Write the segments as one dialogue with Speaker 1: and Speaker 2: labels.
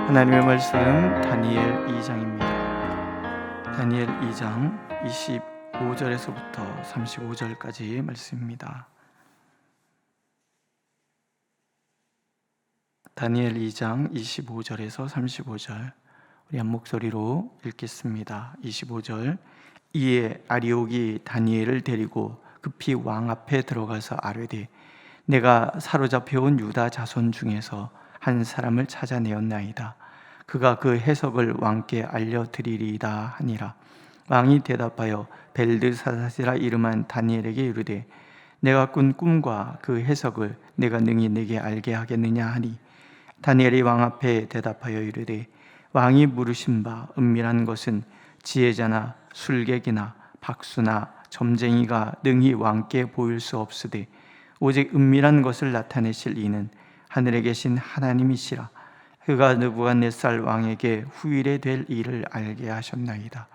Speaker 1: 하나님의 말씀 다니엘 2장입니다. 다니엘 2장 25절에서부터 35절까지 말씀입니다. 다니엘 2장 25절에서 35절 우리 한 목소리로 읽겠습니다. 25절. 이에 아리옥이 다니엘을 데리고 급히 왕 앞에 들어가서 아뢰되 내가 사로잡혀온 유다 자손 중에서 한 사람을 찾아내었나이다. 그가 그 해석을 왕께 알려드리리이다 하니라. 왕이 대답하여 벨드사사시라 이름한 다니엘에게 이르되 내가 꾼 꿈과 그 해석을 내가 능히 내게 알게 하겠느냐 하니 다니엘이 왕 앞에 대답하여 이르되 왕이 물으신 바 은밀한 것은 지혜자나 술객이나 박수나 점쟁이가 능히 왕께 보일 수 없으되 오직 은밀한 것을 나타내실 이는 하늘에 계신 하나님이시라. 그가 느부갓네살 왕에게 후일에 될 일을 알게 하셨나이다.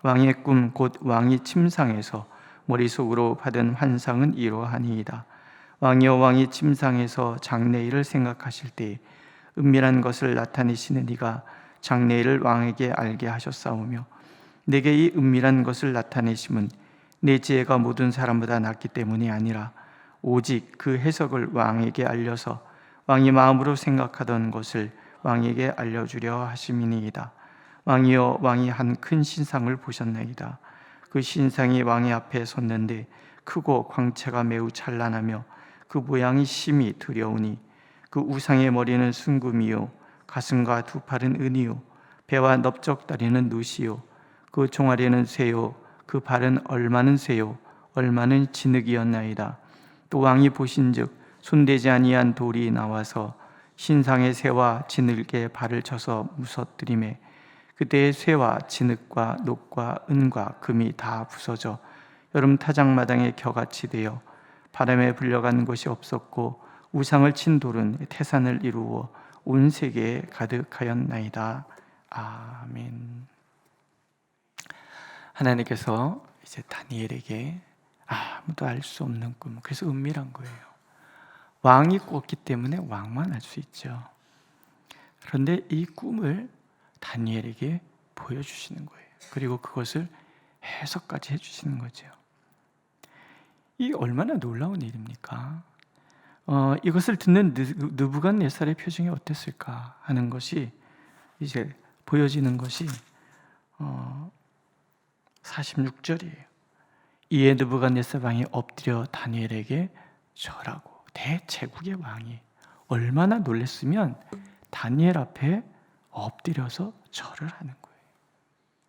Speaker 1: 왕의 꿈 곧 왕이 침상에서 머릿속으로 받은 환상은 이러하니이다. 왕이여 왕이 침상에서 장래일을 생각하실 때 은밀한 것을 나타내시는 이가 장래일을 왕에게 알게 하셨사오며 내게 이 은밀한 것을 나타내심은 내 지혜가 모든 사람보다 낫기 때문이 아니라 오직 그 해석을 왕에게 알려서 왕이 마음으로 생각하던 것을 왕에게 알려주려 하심이니이다. 왕이여 왕이 한 큰 신상을 보셨나이다. 그 신상이 왕의 앞에 섰는데 크고 광채가 매우 찬란하며 그 모양이 심히 두려우니 그 우상의 머리는 순금이요 가슴과 두 팔은 은이요 배와 넓적다리는 누시요 그 종아리는 쇠요 그 발은 얼마는 쇠요 얼마는 진흙이었나이다. 또 왕이 보신즉 손대지 아니한 돌이 나와서 신상의 쇠와 진흙에 발을 쳐서 무서뜨리매 그때의 쇠와 진흙과 녹과 은과 금이 다 부서져 여름 타작마당에 겨같이 되어 바람에 불려간 것이 없었고 우상을 친 돌은 태산을 이루어 온 세계에 가득하였나이다. 아멘. 하나님께서 이제 다니엘에게 아무도 알 수 없는 꿈, 그래서 은밀한 거예요. 왕이 꿨기 때문에 왕만 알 수 있죠. 그런데 이 꿈을 다니엘에게 보여주시는 거예요. 그리고 그것을 해석까지 해주시는 거죠. 이 얼마나 놀라운 일입니까? 이것을 듣는 느부갓네살의 표정이 어땠을까 하는 것이 이제 보여지는 것이 46절이에요. 이에 느부갓네살 왕이 엎드려 다니엘에게 절하고 대제국의 왕이 얼마나 놀랐으면 다니엘 앞에 엎드려서 절을 하는 거예요.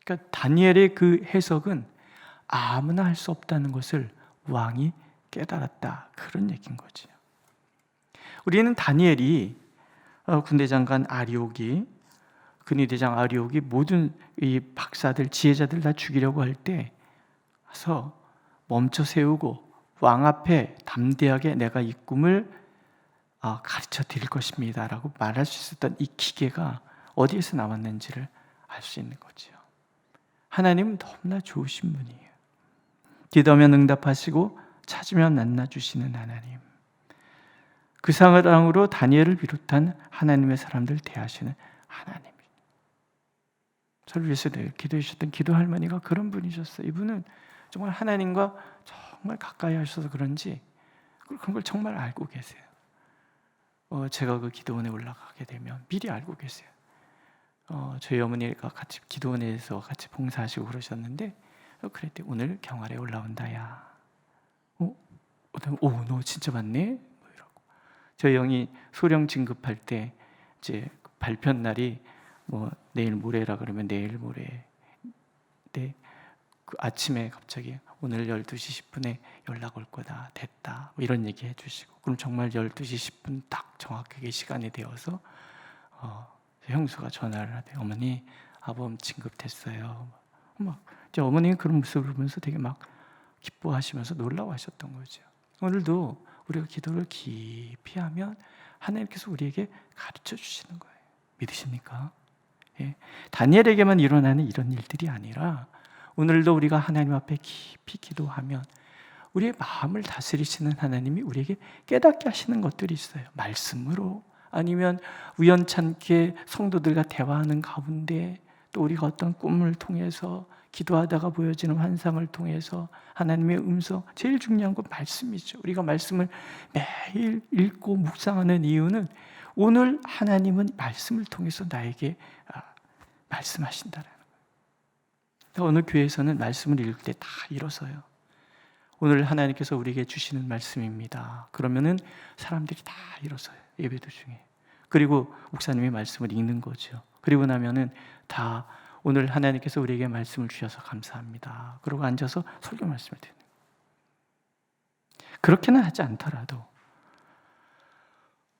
Speaker 1: 그러니까 다니엘의 그 해석은 아무나 할 수 없다는 것을 왕이 깨달았다, 그런 얘기인 거죠. 우리는 다니엘이 군대장관 아리옥이 근위대장 아리옥이 모든 이 박사들 지혜자들 다 죽이려고 할 때 와서 멈춰 세우고 왕 앞에 담대하게 내가 이 꿈을 가르쳐 드릴 것입니다 라고 말할 수 있었던 이 기계가 어디에서 나왔는지를 알 수 있는 거죠. 하나님은 너무나 좋으신 분이에요. 기도하면 응답하시고 찾으면 만나주시는 하나님. 그 상황으로 다니엘을 비롯한 하나님의 사람들 대하시는 하나님. 저를 위해서 기도해 주셨던 기도 할머니가 그런 분이셨어요. 이분은 정말 하나님과 정말 가까이 하셔서 그런지 그런 걸 정말 알고 계세요. 제가 그 기도원에 올라가게 되면 미리 알고 계세요. 저희 어머니가 같이 기도원에서 같이 봉사하시고 그러셨는데 그랬더니 오늘 경활에 올라온다 야. 너 진짜 맞네? 뭐 이러고. 저희 형이 소령 진급할 때 이제 발표 날이 뭐 내일 모레라 그러면 내일 모레. 네. 그 아침에 갑자기 오늘 12시 10분에 연락 올 거다. 됐다. 뭐 이런 얘기 해주시고 그럼 정말 12시 10분 딱 정확하게 시간이 되어서 형수가 전화를 하대. 어머니 아범 진급됐어요. 막 이제 어머니가 그런 모습을 보면서 되게 막 기뻐하시면서 놀라워하셨던 거죠. 오늘도 우리가 기도를 깊이 하면 하나님께서 우리에게 가르쳐 주시는 거예요. 믿으십니까? 예. 다니엘에게만 일어나는 이런 일들이 아니라 오늘도 우리가 하나님 앞에 깊이 기도하면 우리의 마음을 다스리시는 하나님이 우리에게 깨닫게 하시는 것들이 있어요. 말씀으로, 아니면 우연찮게 성도들과 대화하는 가운데 또 우리가 어떤 꿈을 통해서 기도하다가 보여지는 환상을 통해서 하나님의 음성, 제일 중요한 건 말씀이죠. 우리가 말씀을 매일 읽고 묵상하는 이유는 오늘 하나님은 말씀을 통해서 나에게 말씀하신다는 거예요. 어느 교회에서는 말씀을 읽을 때 다 일어서요. 오늘 하나님께서 우리에게 주시는 말씀입니다. 그러면은 사람들이 다 일어서요. 예배도 중에. 그리고 목사님이 말씀을 읽는 거죠. 그리고 나면은 다 오늘 하나님께서 우리에게 말씀을 주셔서 감사합니다. 그러고 앉아서 설교 말씀을 듣는 거예요. 그렇게는 하지 않더라도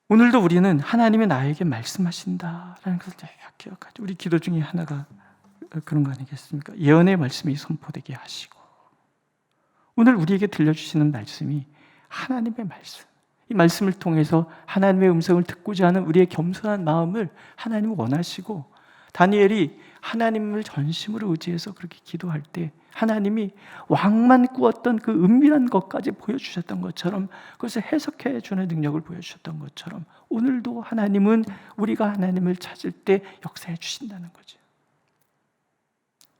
Speaker 1: 오늘도 우리는 하나님이 나에게 말씀하신다라는 것을 기억하죠. 우리 기도 중에 하나가 그런 거 아니겠습니까? 예언의 말씀이 선포되게 하시고, 오늘 우리에게 들려주시는 말씀이 하나님의 말씀, 이 말씀을 통해서 하나님의 음성을 듣고자 하는 우리의 겸손한 마음을 하나님은 원하시고, 다니엘이 하나님을 전심으로 의지해서 그렇게 기도할 때 하나님이 왕만 꾸었던 그 은밀한 것까지 보여주셨던 것처럼, 그것을 해석해 주는 능력을 보여주셨던 것처럼 오늘도 하나님은 우리가 하나님을 찾을 때 역사해 주신다는 거죠.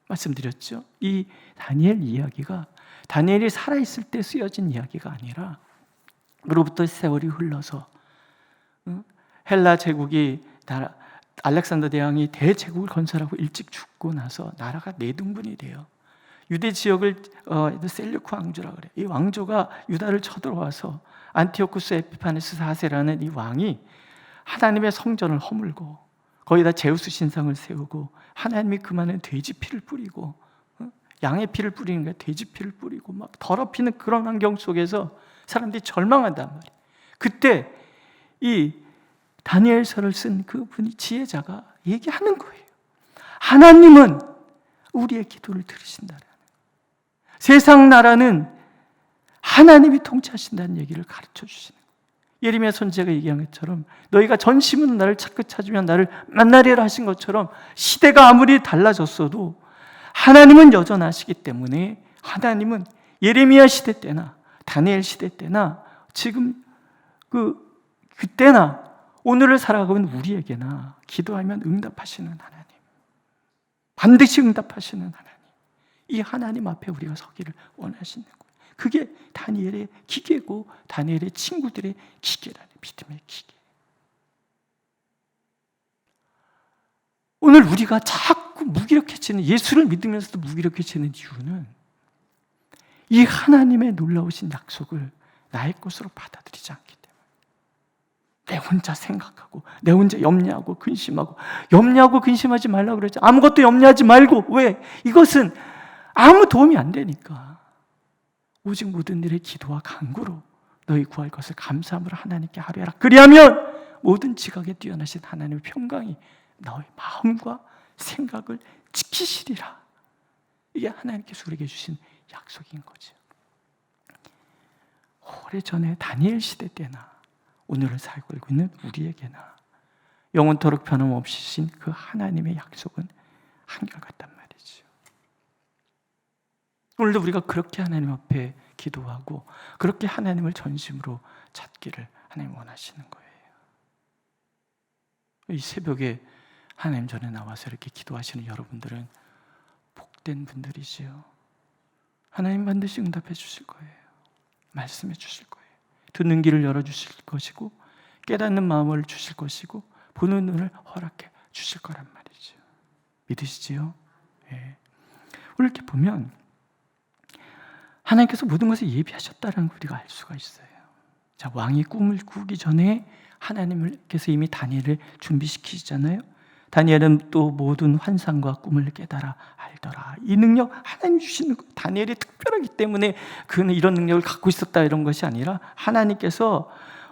Speaker 1: 말씀드렸죠? 이 다니엘 이야기가 다니엘이 살아있을 때 쓰여진 이야기가 아니라 그로부터 세월이 흘러서 헬라 제국이 알렉산더 대왕이 대제국을 건설하고 일찍 죽고 나서 나라가 네등분이 돼요. 유대 지역을 셀류크 왕조라고 그래요. 이 왕조가 유다를 쳐들어와서 안티오쿠스 에피파네스 4세라는 이 왕이 하나님의 성전을 허물고 거기다 제우스 신상을 세우고 하나님이 그만한 돼지 피를 뿌리고 양의 피를 뿌리는 거야. 돼지 피를 뿌리고 막 더럽히는 그런 환경 속에서 사람들이 절망한단 말이에요. 그때 이 다니엘서를 쓴 그분이 지혜자가 얘기하는 거예요. 하나님은 우리의 기도를 들으신다는, 세상 나라는 하나님이 통치하신다는 얘기를 가르쳐 주시는 거예요. 예레미야 선지자가 얘기한 것처럼 너희가 전심으로 나를 찾으면 나를 만나리라 하신 것처럼 시대가 아무리 달라졌어도 하나님은 여전하시기 때문에 하나님은 예레미야 시대 때나 다니엘 시대 때나 지금 그때나 오늘을 살아가고 있는 우리에게나 기도하면 응답하시는 하나님, 반드시 응답하시는 하나님, 이 하나님 앞에 우리가 서기를 원하시는 거예요. 그게 다니엘의 기계고 다니엘의 친구들의 기계라는, 믿음의 기계. 오늘 우리가 자꾸 무기력해지는, 예수를 믿으면서도 무기력해지는 이유는 이 하나님의 놀라우신 약속을 나의 것으로 받아들이지 않기 때문에, 내 혼자 생각하고 내 혼자 염려하고 근심하지 말라고 그러죠. 아무것도 염려하지 말고. 왜? 이것은 아무 도움이 안 되니까. 오직 모든 일의 기도와 간구로 너희 구할 것을 감사함으로 하나님께 하루해라. 그리하면 모든 지각에 뛰어나신 하나님의 평강이 너의 마음과 생각을 지키시리라. 이게 하나님께서 우리에게 주신 약속인 거죠. 오래전에 다니엘 시대 때나 오늘을 살고 있는 우리에게나 영원토록 변함없이 신 그 하나님의 약속은 한결같단 말이죠. 오늘도 우리가 그렇게 하나님 앞에 기도하고 그렇게 하나님을 전심으로 찾기를 하나님 원하시는 거예요. 이 새벽에 하나님 전에 나와서 이렇게 기도하시는 여러분들은 복된 분들이지요. 하나님 반드시 응답해 주실 거예요. 말씀해 주실 거예요. 듣는 길을 열어주실 것이고 깨닫는 마음을 주실 것이고 보는 눈을 허락해 주실 거란 말이죠. 믿으시지요? 네. 오늘 이렇게 보면 하나님께서 모든 것을 예비하셨다는 걸 우리가 알 수가 있어요. 자, 왕이 꿈을 꾸기 전에 하나님께서 이미 다니엘을 준비시키시잖아요. 다니엘은 또 모든 환상과 꿈을 깨달아 알더라. 이 능력 하나님 주시는 거예요. 다니엘이 특별하기 때문에 그는 이런 능력을 갖고 있었다 이런 것이 아니라 하나님께서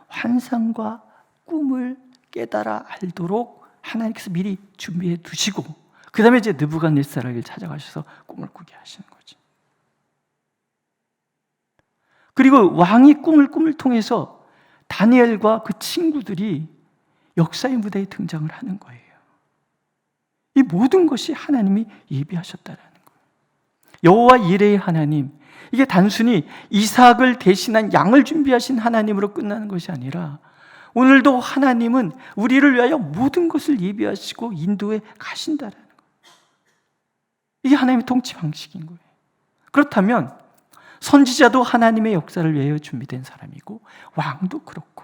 Speaker 1: 환상과 꿈을 깨달아 알도록 하나님께서 미리 준비해 두시고 그 다음에 이제 느부갓네살에게 찾아가셔서 꿈을 꾸게 하시는 거죠. 그리고 왕이 꿈을 통해서 다니엘과 그 친구들이 역사의 무대에 등장을 하는 거예요. 이 모든 것이 하나님이 예비하셨다라는 거예요. 여호와 이레의 하나님, 이게 단순히 이삭을 대신한 양을 준비하신 하나님으로 끝나는 것이 아니라 오늘도 하나님은 우리를 위하여 모든 것을 예비하시고 인도해 가신다라는 거예요. 이게 하나님의 통치 방식인 거예요. 그렇다면 선지자도 하나님의 역사를 위하여 준비된 사람이고, 왕도 그렇고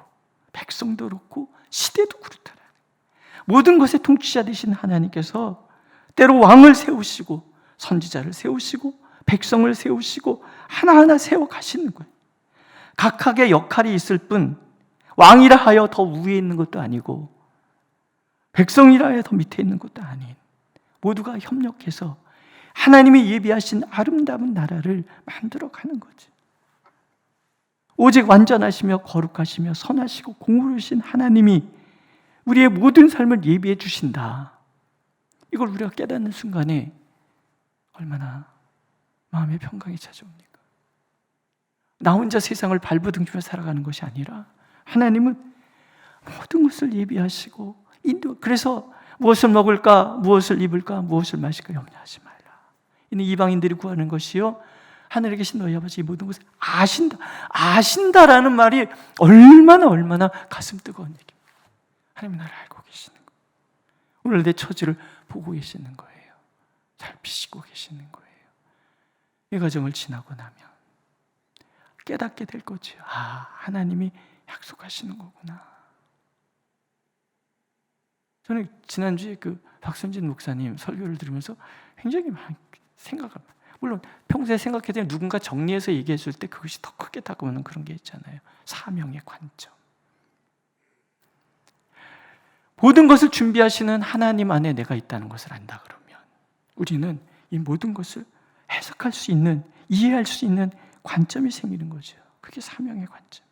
Speaker 1: 백성도 그렇고 시대도 그렇다라는 거예요. 모든 것의 통치자 되신 하나님께서 때로 왕을 세우시고 선지자를 세우시고 백성을 세우시고 하나하나 세워 가시는 거예요. 각각의 역할이 있을 뿐 왕이라 하여 더 위에 있는 것도 아니고 백성이라 하여 더 밑에 있는 것도 아닌, 모두가 협력해서 하나님이 예비하신 아름다운 나라를 만들어가는 거지. 오직 완전하시며 거룩하시며 선하시고 공의로우신 하나님이 우리의 모든 삶을 예비해 주신다. 이걸 우리가 깨닫는 순간에 얼마나 마음의 평강이 찾아옵니까? 나 혼자 세상을 발버둥치며 살아가는 것이 아니라 하나님은 모든 것을 예비하시고 인도. 그래서 무엇을 먹을까, 무엇을 입을까, 무엇을 마실까 염려하지 말라. 이는 이방인들이 구하는 것이요 하늘에 계신 너희 아버지 이 모든 것을 아신다. 아신다라는 말이 얼마나 가슴 뜨거운 얘기입니다. 하나님 나를 알고 계시는 거예요. 오늘 내 처지를 보고 계시는 거예요. 살피시고 계시는 거예요. 이 과정을 지나고 나면 깨닫게 될 거죠. 하나님이 약속하시는 거구나. 저는 지난주에 그 박선진 목사님 설교를 들으면서 굉장히 많이 생각합니다. 물론 평소에 생각해도 누군가 정리해서 얘기해 줄 때 그것이 더 크게 다가오는 그런 게 있잖아요. 사명의 관점. 모든 것을 준비하시는 하나님 안에 내가 있다는 것을 안다 그러면 우리는 이 모든 것을 해석할 수 있는, 이해할 수 있는 관점이 생기는 거죠. 그게 사명의 관점.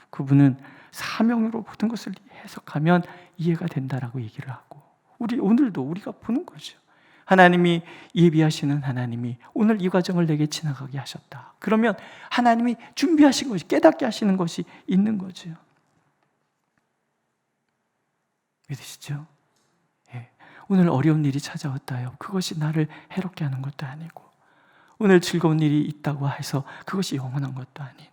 Speaker 1: 그분은 사명으로 모든 것을 해석하면 이해가 된다라고 얘기를 하고, 오늘도 우리가 보는 거죠. 하나님이 예비하시는 하나님이 오늘 이 과정을 내게 지나가게 하셨다. 그러면 하나님이 준비하신 것이, 깨닫게 하시는 것이 있는 거죠. 믿으시죠? 오늘 어려운 일이 찾아왔다요. 그것이 나를 해롭게 하는 것도 아니고, 오늘 즐거운 일이 있다고 해서 그것이 영원한 것도 아닌,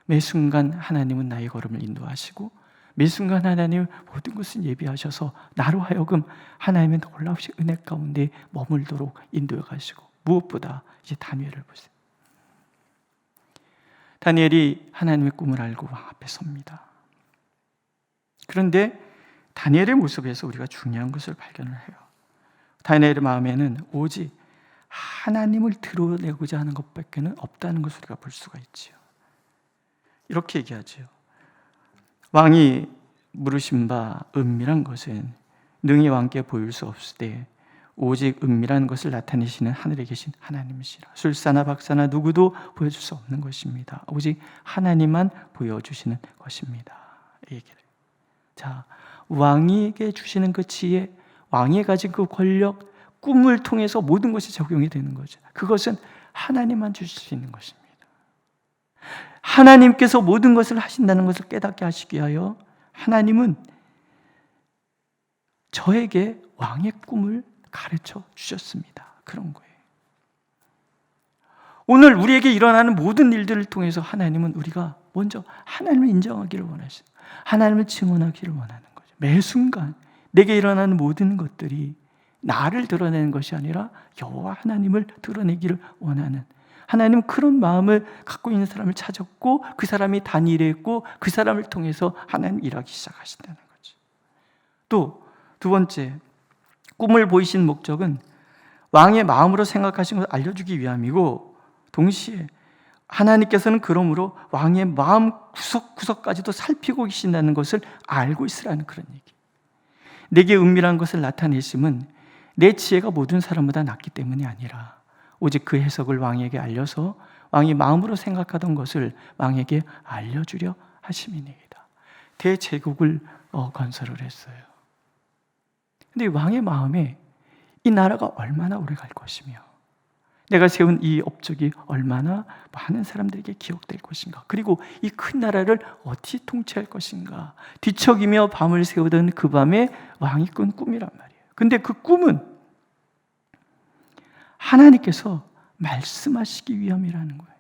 Speaker 1: 매 순간 하나님은 나의 걸음을 인도하시고 매 순간 하나님은 모든 것을 예비하셔서 나로 하여금 하나님의 놀라우신 은혜 가운데 머물도록 인도해 가시고, 무엇보다 이제 다니엘을 보세요. 다니엘이 하나님의 꿈을 알고 왕 앞에 섭니다. 그런데 다니엘의 모습에서 우리가 중요한 것을 발견을 해요. 다니엘의 마음에는 오직 하나님을 드러내고자 하는 것밖에는 없다는 것을 우리가 볼 수가 있지요. 이렇게 얘기하죠. 왕이 물으신 바 은밀한 것은 능히 왕께 보일 수 없으되 오직 은밀한 것을 나타내시는 하늘에 계신 하나님이시라. 술사나 박사나 누구도 보여줄 수 없는 것입니다. 오직 하나님만 보여주시는 것입니다. 이 얘기를. 자, 왕에게 주시는 그 지혜, 왕이 가진 그 권력, 꿈을 통해서 모든 것이 적용이 되는 거죠. 그것은 하나님만 주실 수 있는 것입니다. 하나님께서 모든 것을 하신다는 것을 깨닫게 하시기 위하여 하나님은 저에게 왕의 꿈을 가르쳐 주셨습니다. 그런 거예요. 오늘 우리에게 일어나는 모든 일들을 통해서 하나님은 우리가 먼저 하나님을 인정하기를 원하시고 하나님을 증언하기를 원하는 거죠. 매 순간 내게 일어나는 모든 것들이 나를 드러내는 것이 아니라 여호와 하나님을 드러내기를 원하는, 하나님은 그런 마음을 갖고 있는 사람을 찾았고 그 사람이 다니엘이었고 그 사람을 통해서 하나님 일하기 시작하신다는 거죠. 또 두 번째, 꿈을 보이신 목적은 왕의 마음으로 생각하신 것을 알려주기 위함이고, 동시에 하나님께서는 그러므로 왕의 마음 구석구석까지도 살피고 계신다는 것을 알고 있으라는 그런 얘기. 내게 은밀한 것을 나타내심은 내 지혜가 모든 사람보다 낫기 때문이 아니라 오직 그 해석을 왕에게 알려서 왕이 마음으로 생각하던 것을 왕에게 알려주려 하심이니이다. 대제국을 건설을 했어요. 근데 왕의 마음에 이 나라가 얼마나 오래 갈 것이며 내가 세운 이 업적이 얼마나 많은 사람들에게 기억될 것인가, 그리고 이 큰 나라를 어떻게 통치할 것인가 뒤척이며 밤을 새우던 그 밤에 왕이 꾼 꿈이란 말이에요. 근데 그 꿈은 하나님께서 말씀하시기 위함이라는 거예요.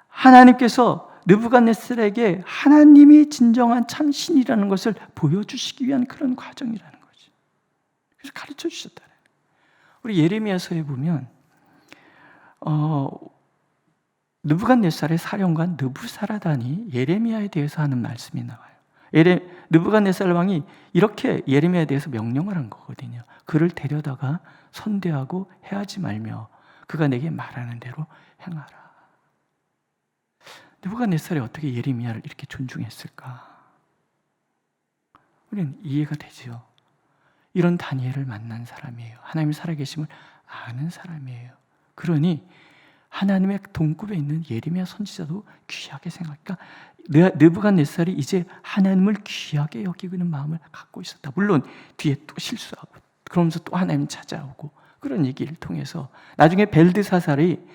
Speaker 1: 하나님께서 느부갓네살에게 하나님이 진정한 참 신이라는 것을 보여주시기 위한 그런 과정이라는 거죠. 그래서 가르쳐 주셨다. 우리 예레미야서에 보면 느부갓네살의 사령관 느부사라단이 예레미야에 대해서 하는 말씀이 나와요. 느부갓네살 왕이 이렇게 예레미야에 대해서 명령을 한 거거든요. 그를 데려다가 선대하고 해하지 말며 그가 내게 말하는 대로 행하라. 느부갓네살이 어떻게 예레미야를 이렇게 존중했을까? 우리는 이해가 되죠. 이런 다니엘을 만난 사람이에요. 하나님이 살아계심을 아는 사람이에요. 그러니 하나님의 동급에 있는 예레미야 선지자도 귀하게 생각하니까 느부갓네살이 이제 하나님을 귀하게 여기는 마음을 갖고 있었다. 물론 뒤에 또 실수하고 그러면서 또 하나님 찾아오고 그런 얘기를 통해서 나중에 벨드사살이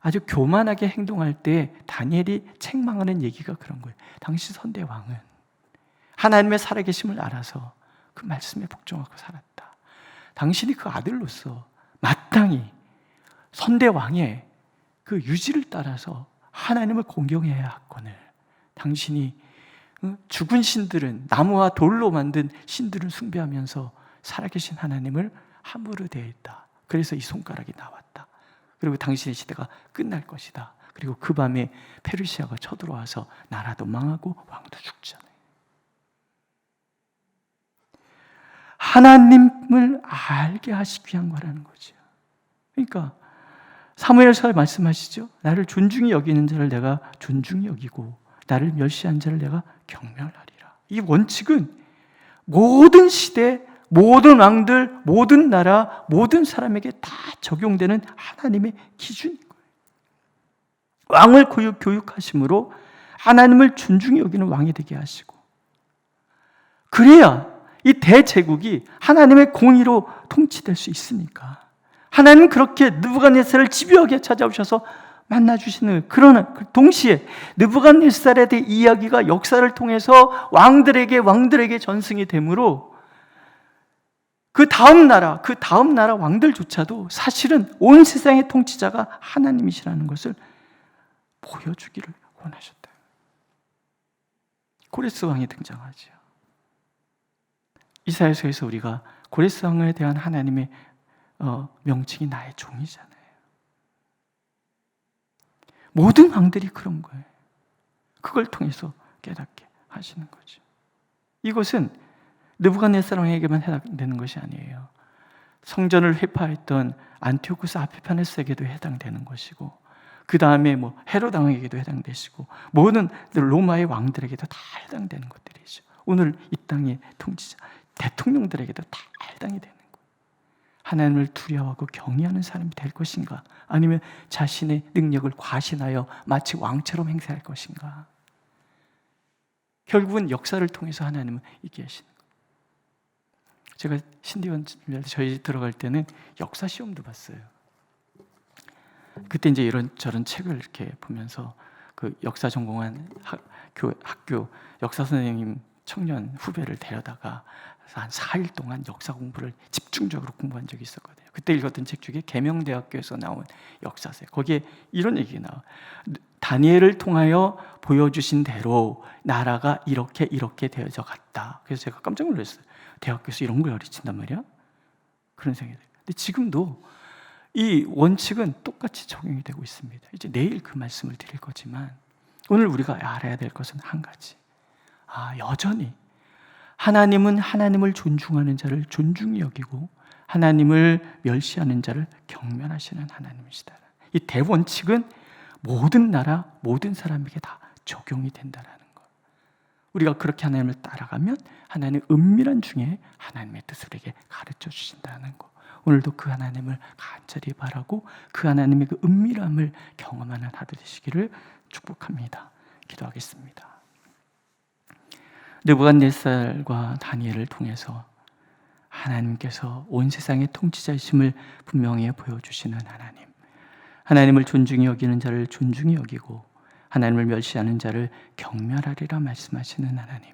Speaker 1: 아주 교만하게 행동할 때 다니엘이 책망하는 얘기가 그런 거예요. 당신 선대 왕은 하나님의 살아계심을 알아서 그 말씀에 복종하고 살았다. 당신이 그 아들로서 마땅히 선대 왕의 그 유지를 따라서 하나님을 공경해야 하거늘 당신이 죽은 신들은 나무와 돌로 만든 신들을 숭배하면서 살아계신 하나님을 함부로 대했다. 그래서 이 손가락이 나왔다. 그리고 당신의 시대가 끝날 것이다. 그리고 그 밤에 페르시아가 쳐들어와서 나라도 망하고 왕도 죽잖아요. 하나님을 알게 하시기 위한 거라는 거죠. 그러니까 사무엘서 말씀하시죠. 나를 존중히 여기는 자를 내가 존중히 여기고 나를 멸시한 자를 내가 경멸하리라. 이 원칙은 모든 시대, 모든 왕들, 모든 나라, 모든 사람에게 다 적용되는 하나님의 기준인 거예요. 왕을 교육하심으로 하나님을 존중히 여기는 왕이 되게 하시고 그래야 이 대제국이 하나님의 공의로 통치될 수 있으니까 하나님은 그렇게 느부갓네살을 집요하게 찾아오셔서 만나주시는 그러나 동시에 느부갓네살에 대한 이야기가 역사를 통해서 왕들에게 전승이 되므로 그 다음 나라 왕들조차도 사실은 온 세상의 통치자가 하나님이시라는 것을 보여주기를 원하셨다. 고레스 왕이 등장하죠. 이사야서에서 우리가 고레스 왕에 대한 하나님의 명칭이 나의 종이잖아요. 모든 왕들이 그런 거예요. 그걸 통해서 깨닫게 하시는 거죠. 이것은 느부갓네살 왕에게만 해당되는 것이 아니에요. 성전을 회파했던 안티오쿠스 아피파네스에게도 해당되는 것이고 그 다음에 헤롯 왕에게도 해당되시고 모든 로마의 왕들에게도 다 해당되는 것들이죠. 오늘 이 땅의 통치자 대통령들에게도 다 해당이 되는 거예요. 하나님을 두려워하고 경외하는 사람이 될 것인가? 아니면 자신의 능력을 과신하여 마치 왕처럼 행세할 것인가? 결국은 역사를 통해서 하나님은 이기게 하시는 거예요. 제가 신대원 저희 집 들어갈 때는 역사 시험도 봤어요. 그때 이제 이런 저런 책을 이렇게 보면서 그 역사 전공한 학교 역사 선생님 청년 후배를 데려다가 한 4일 동안 역사 공부를 집중적으로 공부한 적이 있었거든요. 그때 읽었던 책 중에 계명대학교에서 나온 역사서 거기에 이런 얘기가 나와요. 다니엘을 통하여 보여주신 대로 나라가 이렇게 되어져 갔다. 그래서 제가 깜짝 놀랐어요. 대학교에서 이런 걸 가르친단 말이야? 그런 생각이 들어요. 근데 지금도 이 원칙은 똑같이 적용이 되고 있습니다. 이제 내일 그 말씀을 드릴 거지만 오늘 우리가 알아야 될 것은 한 가지. 여전히 하나님은 하나님을 존중하는 자를 존중히 여기고 하나님을 멸시하는 자를 경멸하시는 하나님이시다. 이 대원칙은 모든 나라, 모든 사람에게 다 적용이 된다는 것. 우리가 그렇게 하나님을 따라가면 하나님의 은밀한 중에 하나님의 뜻을 우리에게 가르쳐 주신다는 것. 오늘도 그 하나님을 간절히 바라고 그 하나님의 그 은밀함을 경험하는 하루 되시기를 축복합니다. 기도하겠습니다. 느부갓네살과 다니엘을 통해서 하나님께서 온 세상의 통치자이심을 분명히 보여주시는 하나님, 하나님을 존중히 여기는 자를 존중히 여기고 하나님을 멸시하는 자를 경멸하리라 말씀하시는 하나님,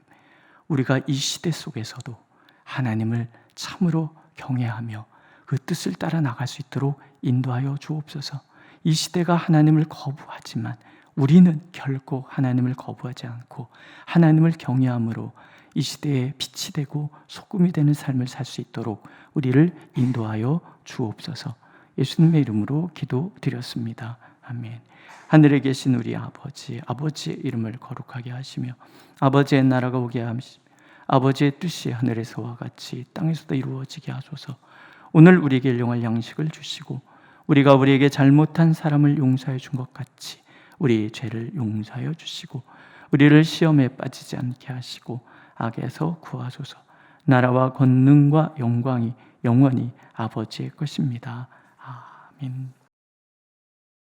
Speaker 1: 우리가 이 시대 속에서도 하나님을 참으로 경외하며 그 뜻을 따라 나갈 수 있도록 인도하여 주옵소서. 이 시대가 하나님을 거부하지만 우리는 결코 하나님을 거부하지 않고 하나님을 경외함으로 이 시대에 빛이 되고 소금이 되는 삶을 살 수 있도록 우리를 인도하여 주옵소서. 예수님의 이름으로 기도드렸습니다. 아멘. 하늘에 계신 우리 아버지, 아버지의 이름을 거룩하게 하시며 아버지의 나라가 오게 하시며 아버지의 뜻이 하늘에서와 같이 땅에서도 이루어지게 하소서. 오늘 우리에게 일용할 양식을 주시고 우리가 우리에게 잘못한 사람을 용서해 준 것 같이 우리의 죄를 용서하여 주시고 우리를 시험에 빠지지 않게 하시고 악에서 구하소서. 나라와 권능과 영광이 영원히 아버지의 것입니다. 아멘.